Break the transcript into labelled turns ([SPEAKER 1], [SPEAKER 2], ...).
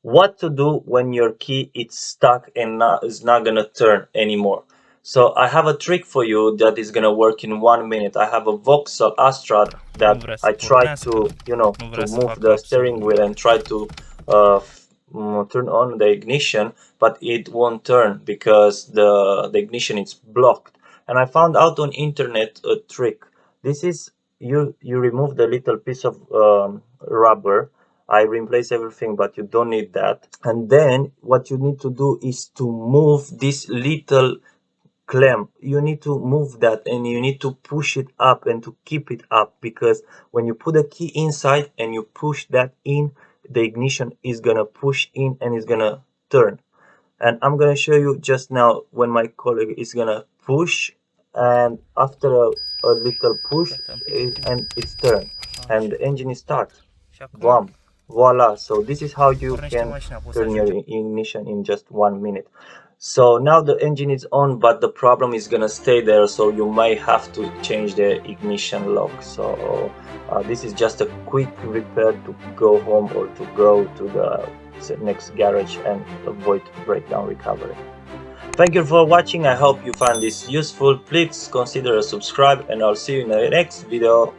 [SPEAKER 1] what to do when your key is stuck and is not gonna turn anymore. So I have a trick for you that is gonna work in 1 minute. I have a Vauxhall Astra that I tried to, to move the steering wheel and try to turn on the ignition, but it won't turn because the ignition is blocked. And I found out on internet a trick. This is you remove the little piece of rubber. I replace everything, but you don't need that. And then what you need to do is to move this little clamp. You need to move that and you need to push it up and to keep it up, because when you put the key inside and you push that in, the ignition is gonna push in and it's gonna turn. And I'm gonna show you just now when my colleague is gonna push, and after a little push and it's turned and the engine is start. Boom, voila. So this is how you can turn your ignition in just 1 minute. So now the engine is on, but the problem is gonna stay there, so you may have to change the ignition lock. So this is just a quick repair to go home or to go to the next garage and avoid breakdown recovery. Thank you for watching. I hope you found this useful. Please consider a subscribe and I'll see you in the next video.